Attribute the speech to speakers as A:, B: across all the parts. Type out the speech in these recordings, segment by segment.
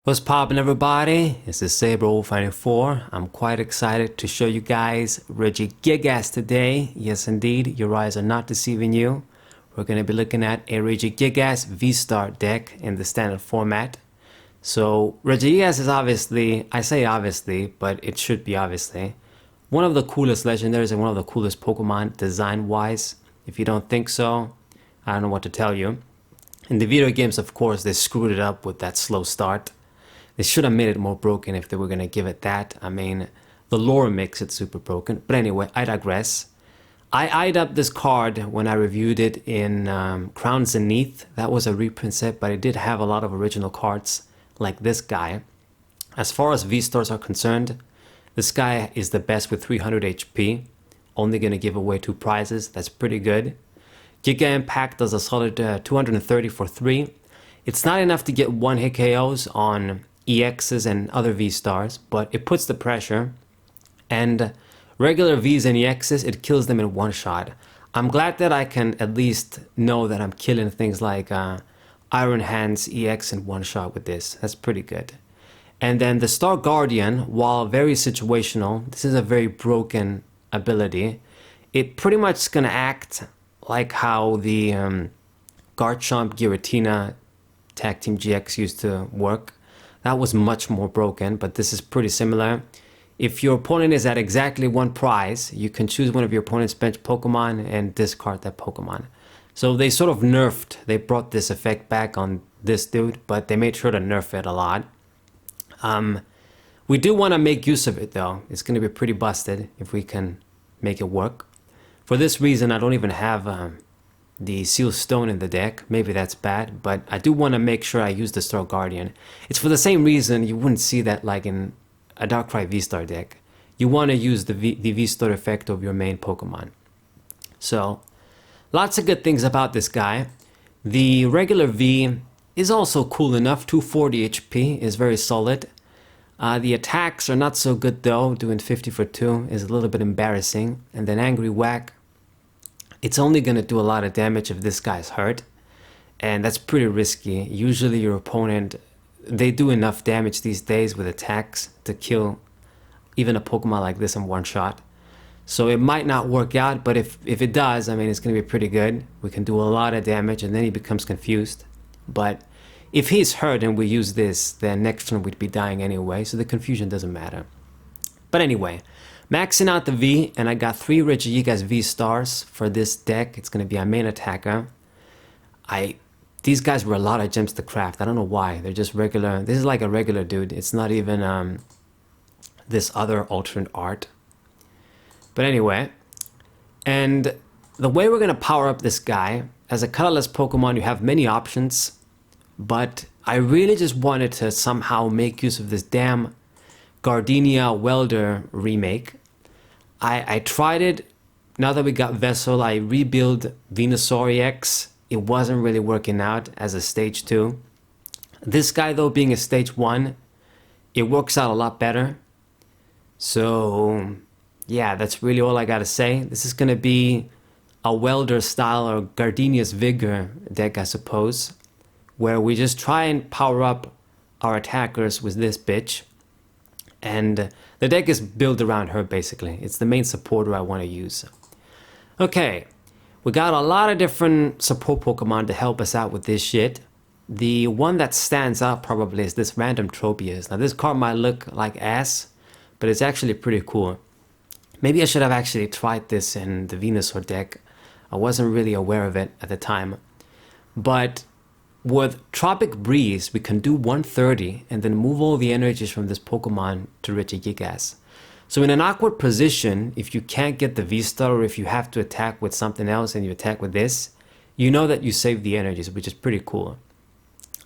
A: What's poppin', everybody? This is Saber054. I'm quite excited to show you guys Regigigas today. Yes indeed, your eyes are not deceiving you. We're going to be looking at a Regigigas VSTAR deck in the standard format. So Regigigas is obviously, I say obviously, but it should be obviously, one of the coolest legendaries and one of the coolest Pokemon design-wise. If you don't think so, I don't know what to tell you. In the video games, of course, they screwed it up with that slow start. They should have made it more broken if they were going to give it that. I mean, the lore makes it super broken. But anyway, I digress. I eyed up this card when I reviewed it in Crown Zenith. That was a reprint set, but it did have a lot of original cards like this guy. As far as V-Stars are concerned, this guy is the best with 300 HP. Only going to give away 2 prizes. That's pretty good. Giga Impact does a solid 230 for 3. It's not enough to get 1 hit KOs on EXs and other V-Stars, but it puts the pressure, and regular Vs and EXs, it kills them in one shot. I'm glad that I can at least know that I'm killing things like Iron Hands EX in one shot with this. That's pretty good. And then the Star Guardian, while very situational, this is a very broken ability. It pretty much is going to act like how the Garchomp Giratina Tag Team GX used to work. That was much more broken, but this is pretty similar. If your opponent is at exactly 1 prize, you can choose one of your opponent's bench Pokemon and discard that Pokemon. So they sort of nerfed, they brought this effect back on this dude, but they made sure to nerf it a lot. We do want to make use of it though. It's going to be pretty busted if we can make it work. For this reason, I don't even have the Seal Stone in the deck. Maybe that's bad, but I do want to make sure I use the Star Guardian. It's for the same reason you wouldn't see that like in a Darkrai V-Star deck. You want to use the V-Star effect of your main Pokemon. So, lots of good things about this guy. The regular V is also cool enough. 240 HP is very solid. The attacks are not so good though. Doing 50 for 2 is a little bit embarrassing. And then Angry Whack, it's only going to do a lot of damage if this guy's hurt, and that's pretty risky. Usually your opponent, they do enough damage these days with attacks to kill even a Pokemon like this in one shot. So it might not work out, but if it does, I mean, it's going to be pretty good. We can do a lot of damage and then he becomes confused. But if he's hurt and we use this, then next turn we'd be dying anyway, so the confusion doesn't matter. But anyway, maxing out the V, and I got 3 Regigigas V-Stars for this deck. It's going to be our main attacker. These guys were a lot of gems to craft. I don't know why. They're just regular. This is like a regular dude. It's not even this other alternate art. But anyway, and the way we're going to power up this guy, as a colorless Pokemon, you have many options. But I really just wanted to somehow make use of this damn Gardenia Welder remake. I tried it. Now that we got Vessel, I rebuild Venusaur EX. It wasn't really working out as a stage 2. This guy though, being a stage 1, it works out a lot better. So yeah, that's really all I gotta say. This is gonna be a Welder style or Gardenia's Vigor deck, I suppose, where we just try and power up our attackers with this bitch. And the deck is built around her basically. It's the main supporter I want to use. Okay, we got a lot of different support Pokemon to help us out with this shit. The one that stands out probably is this random Tropius. Now this card might look like ass, but it's actually pretty cool. Maybe I should have actually tried this in the Venusaur deck. I wasn't really aware of it at the time. But with Tropic Breeze, we can do 130 and then move all the energies from this Pokemon to Regigigas. So in an awkward position, if you can't get the V-Star or if you have to attack with something else and you attack with this, you know that you save the energies, which is pretty cool.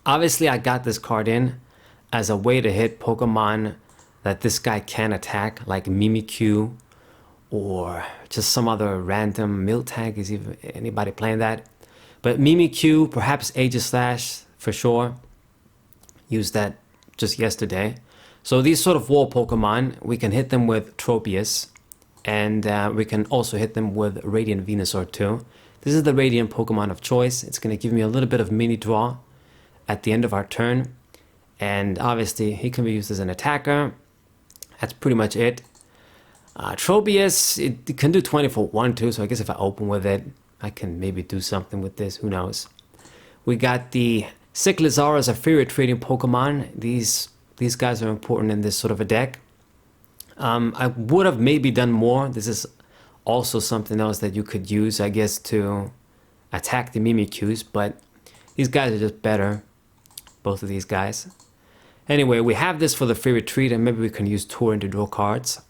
A: Obviously, I got this card in as a way to hit Pokemon that this guy can attack, like Mimikyu or just some other random Miltank. Is even anybody playing that? But Mimikyu, perhaps Aegislash for sure. Used that just yesterday. So these sort of wall Pokemon, we can hit them with Tropius. And we can also hit them with Radiant Venusaur too. This is the Radiant Pokemon of choice. It's going to give me a little bit of mini draw at the end of our turn. And obviously he can be used as an attacker. That's pretty much it. Tropius, it can do 20 for 1 too, so I guess if I open with it, I can maybe do something with this, who knows. We got the Sick Lazar as a free retreating Pokemon. These guys are important in this sort of a deck. I would have maybe done more. This is also something else that you could use, I guess, to attack the Mimikyus, but these guys are just better, both of these guys. Anyway, we have this for the free retreat, and maybe we can use Touring to draw cards.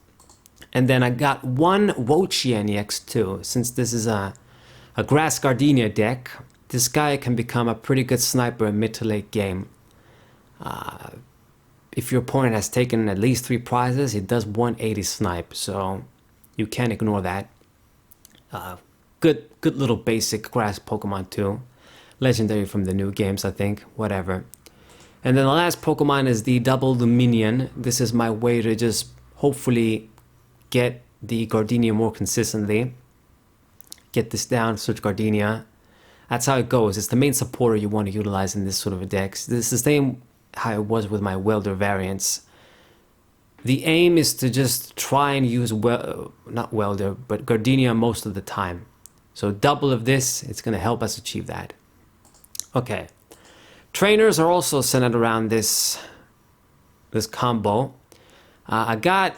A: And then I got one Wan EX2. Since this is a Grass Gardenia deck, this guy can become a pretty good sniper in mid to late game. If your opponent has taken at least 3 prizes, it does 180 snipe, so you can't ignore that. Good little basic grass Pokemon too. Legendary from the new games, I think. Whatever. And then the last Pokemon is the Double Luminion. This is my way to just hopefully get the Gardenia more consistently. Get this down, search Gardenia. That's how it goes. It's the main supporter you want to utilize in this sort of a deck. This is the same how it was with my Welder variants. The aim is to just try and use, not Welder, but Gardenia most of the time. So double of this, it's going to help us achieve that. Okay. Trainers are also centered around this combo. I got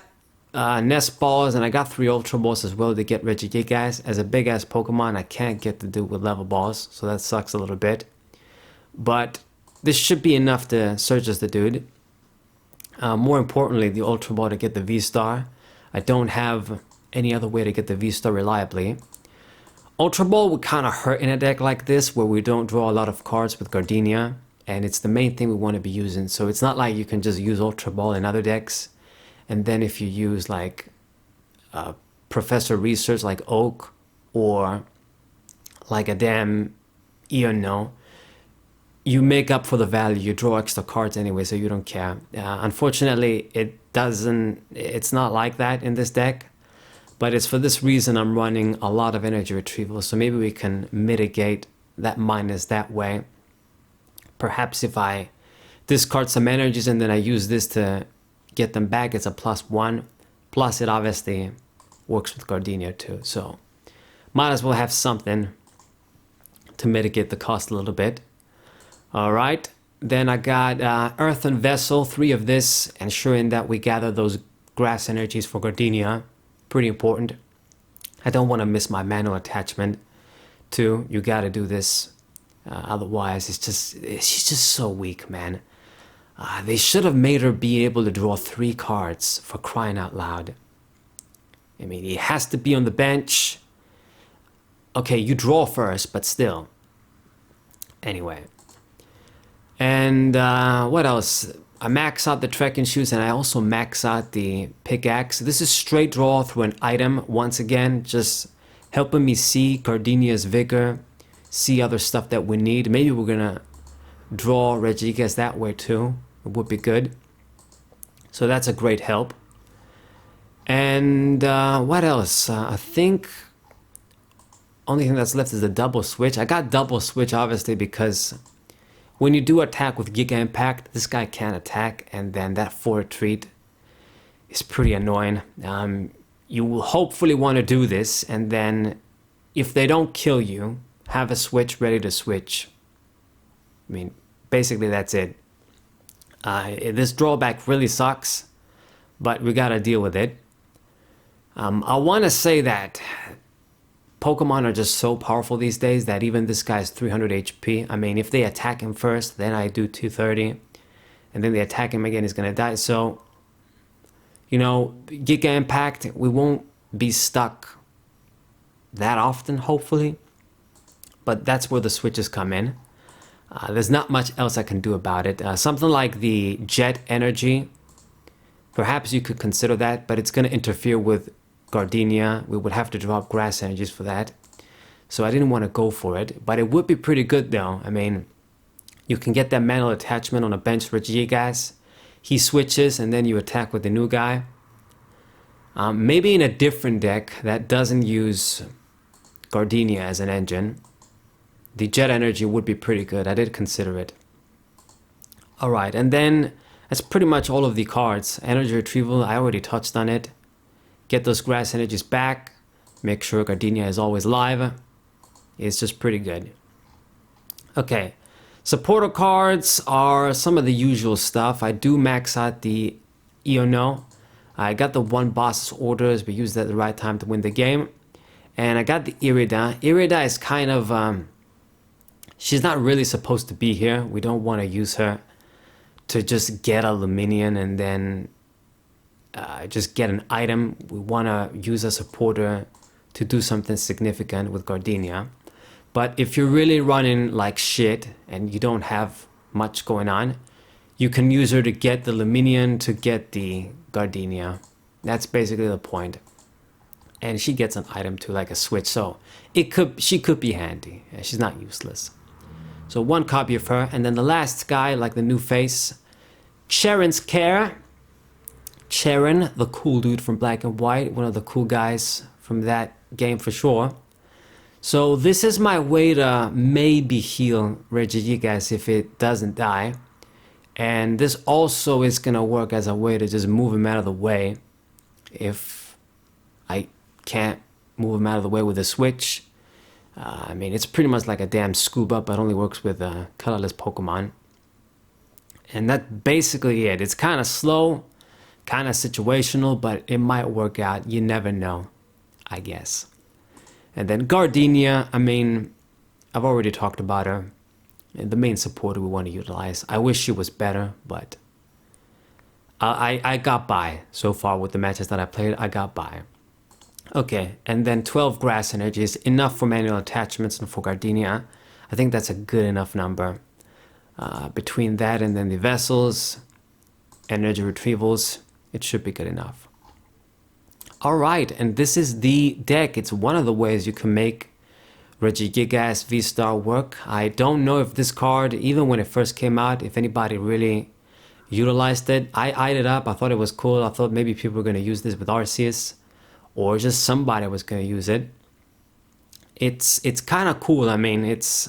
A: Nest Balls and I got 3 Ultra Balls as well to get Regigigas. As a big ass Pokemon, I can't get the dude with level balls, so that sucks a little bit. But this should be enough to search as the dude. More importantly, the Ultra Ball to get the V-Star. I don't have any other way to get the V-Star reliably. Ultra Ball would kind of hurt in a deck like this where we don't draw a lot of cards with Gardenia, and it's the main thing we want to be using. So it's not like you can just use Ultra Ball in other decks, and then if you use like Professor Research like Oak or like a damn Iono, you make up for the value. You draw extra cards anyway, so you don't care. Unfortunately, it's not like that in this deck, but it's for this reason I'm running a lot of energy retrieval, so maybe we can mitigate that minus that way. Perhaps if I discard some energies and then I use this to get them back, it's a +1. Plus it obviously works with Gardenia too, so might as well have something to mitigate the cost a little bit. Alright, then I got Earthen Vessel, 3 of this, ensuring that we gather those grass energies for Gardenia. Pretty important. I don't want to miss my manual attachment too. You gotta do this. Otherwise, she's just so weak, man. They should have made her be able to draw 3 cards, for crying out loud. I mean, he has to be on the bench. Okay, you draw first, but still. Anyway. And what else? I max out the trekking shoes and I also max out the pickaxe. This is straight draw through an item once again, just helping me see Gardenia's Vigor, see other stuff that we need. Maybe we're gonna draw Regigigas that way too. It would be good. So that's a great help. And what else? I think only thing that's left is the double switch. I got double switch obviously because when you do attack with Giga Impact, this guy can't attack, and then that 4 retreat is pretty annoying. You will hopefully want to do this, and then if they don't kill you, have a switch ready to switch. I mean, basically that's it. This drawback really sucks, but we gotta deal with it. I want to say that Pokemon are just so powerful these days that even this guy's 300 HP. I mean, if they attack him first, then I do 230. And then they attack him again, he's going to die. So, you know, Giga Impact, we won't be stuck that often, hopefully. But that's where the switches come in. There's not much else I can do about it. Something like the Jet Energy, perhaps you could consider that, but it's going to interfere with Gardenia. We would have to drop grass energies for that, so I didn't want to go for it, but it would be pretty good though. I mean, you can get that manual attachment on a bench Regigigas. He switches and then you attack with the new guy. Maybe in a different deck that doesn't use Gardenia as an engine, the Jet Energy would be pretty good. I did consider it. Alright, and then that's pretty much all of the cards. Energy retrieval, I already touched on it. Get those grass energies back. Make sure Gardenia is always live. It's just pretty good. Okay, supporter cards are some of the usual stuff. I do max out the Iono. I got the one boss's orders, but used that at the right time to win the game. And I got the Irida. Irida is kind of, she's not really supposed to be here. We don't want to use her to just get a Luminion and then just get an item. We want to use a supporter to do something significant with Gardenia. But if you're really running like shit and you don't have much going on, you can use her to get the Luminion to get the Gardenia. That's basically the point. And she gets an item to like a switch, so she could be handy. She's not useless. So one copy of her, and then the last guy, like the new face, Sharon's Care. Sharon, the cool dude from Black and White, one of the cool guys from that game for sure. So this is my way to maybe heal Regigigas if it doesn't die. And this also is gonna work as a way to just move him out of the way if I can't move him out of the way with a switch. I mean, it's pretty much like a damn scuba, but only works with colorless Pokemon. And that's basically it. It's kind of slow, kind of situational, but it might work out. You never know, I guess. And then Gardenia, I mean, I've already talked about her. The main supporter we want to utilize. I wish she was better, but I got by so far with the matches that I played. I got by. Okay, and then 12 grass energies, enough for manual attachments and for Gardenia. I think that's a good enough number. Between that and then the vessels, energy retrievals, it should be good enough. Alright, and this is the deck. It's one of the ways you can make Regigigas VSTAR work. I don't know if this card, even when it first came out, if anybody really utilized it. I eyed it up. I thought it was cool. I thought maybe people were going to use this with Arceus, or just somebody was going to use it. It's kind of cool. I mean, it's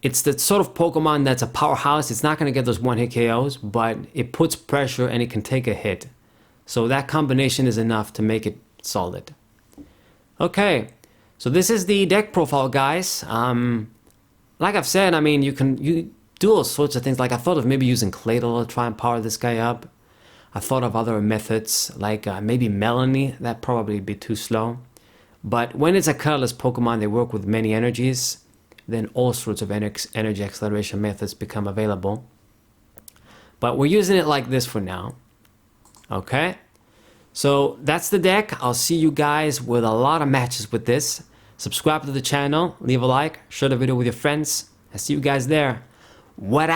A: the sort of Pokemon that's a powerhouse. It's not going to get those one-hit KOs, but it puts pressure and it can take a hit. So that combination is enough to make it solid. Okay, so this is the deck profile, guys. Like I've said, I mean, you do all sorts of things. Like I thought of maybe using Claydol to try and power this guy up. I thought of other methods, like maybe Melanie. That probably be too slow. But when it's a colorless Pokemon, they work with many energies. Then all sorts of energy acceleration methods become available. But we're using it like this for now. Okay, so that's the deck. I'll see you guys with a lot of matches with this. Subscribe to the channel, leave a like, share the video with your friends. I'll see you guys there. What